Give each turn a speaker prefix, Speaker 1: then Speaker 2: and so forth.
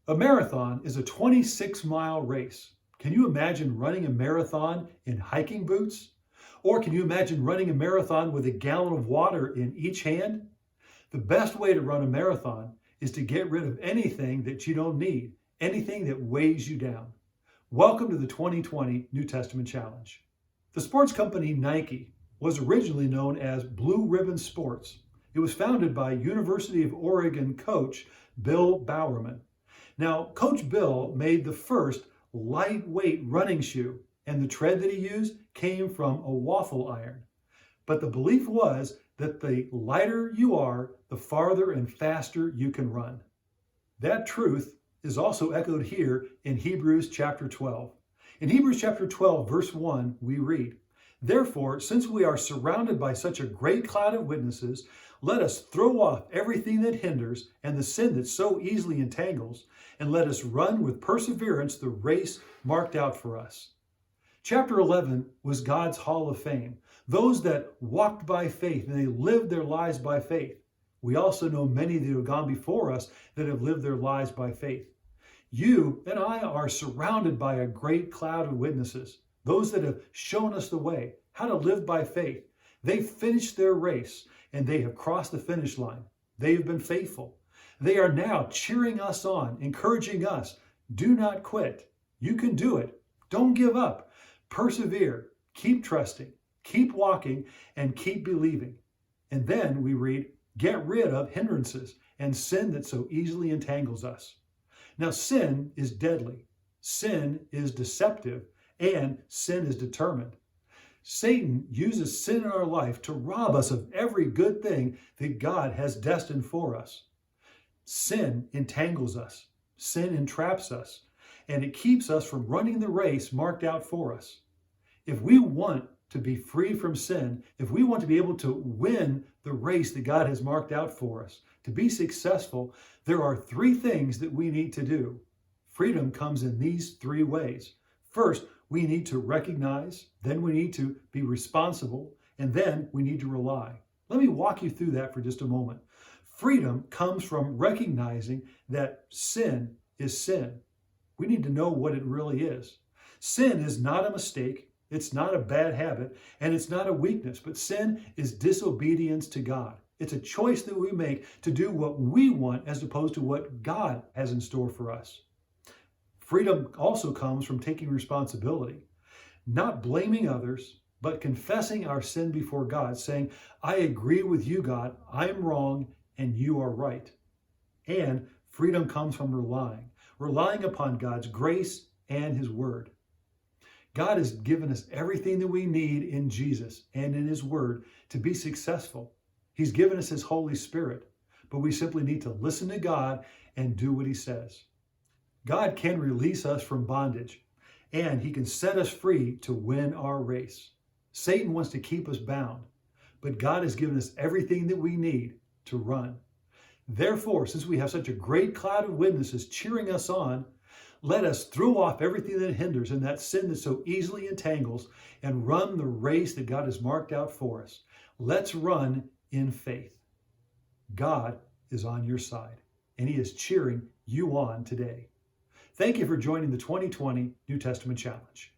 Speaker 1: A marathon is a 26-mile race. Can you imagine running a marathon in hiking boots? Or can you imagine running a marathon with a gallon of water in each hand? The best way to run a marathon is to get rid of anything that you don't need, anything that weighs you down. Welcome to the 2020 New Testament Challenge. The sports company Nike was originally known as Blue Ribbon Sports. It was founded by University of Oregon coach Bill Bowerman. Now, Coach Bill made the first lightweight running shoe, and the tread that he used came from a waffle iron. But the belief was that the lighter you are, the farther and faster you can run. That truth is also echoed here in Hebrews chapter 12. In Hebrews chapter 12, verse 1, we read, "Therefore, since we are surrounded by such a great cloud of witnesses, let us throw off everything that hinders and the sin that so easily entangles, and let us run with perseverance the race marked out for us." Chapter 11 was God's Hall of Fame, those that walked by faith and they lived their lives by faith. We also know many that have gone before us that have lived their lives by faith. You and I are surrounded by a great cloud of witnesses, those that have shown us the way, how to live by faith. They finished their race and they have crossed the finish line. They have been faithful. They are now cheering us on, encouraging us. Do not quit. You can do it. Don't give up. Persevere. Keep trusting. Keep walking and keep believing. And then we read, get rid of hindrances and sin that so easily entangles us. Now, sin is deadly. Sin is deceptive. And sin is determined. Satan uses sin in our life to rob us of every good thing that God has destined for us. Sin entangles us. Sin entraps us. And it keeps us from running the race marked out for us. If we want to be free from sin, if we want to be able to win the race that God has marked out for us, to be successful, there are three things that we need to do. Freedom comes in these three ways. First, we need to recognize, then we need to be responsible, and then we need to rely. Let me walk you through that for just a moment. Freedom comes from recognizing that sin is sin. We need to know what it really is. Sin is not a mistake, it's not a bad habit, and it's not a weakness, but sin is disobedience to God. It's a choice that we make to do what we want as opposed to what God has in store for us. Freedom also comes from taking responsibility, not blaming others, but confessing our sin before God, saying, I agree with you, God, I am wrong and you are right. And freedom comes from relying upon God's grace and his word. God has given us everything that we need in Jesus and in his word to be successful. He's given us his Holy Spirit, but we simply need to listen to God and do what he says. God can release us from bondage, and he can set us free to win our race. Satan wants to keep us bound, but God has given us everything that we need to run. Therefore, since we have such a great cloud of witnesses cheering us on, let us throw off everything that hinders and that sin that so easily entangles and run the race that God has marked out for us. Let's run in faith. God is on your side, and he is cheering you on today. Thank you for joining the 2020 New Testament Challenge.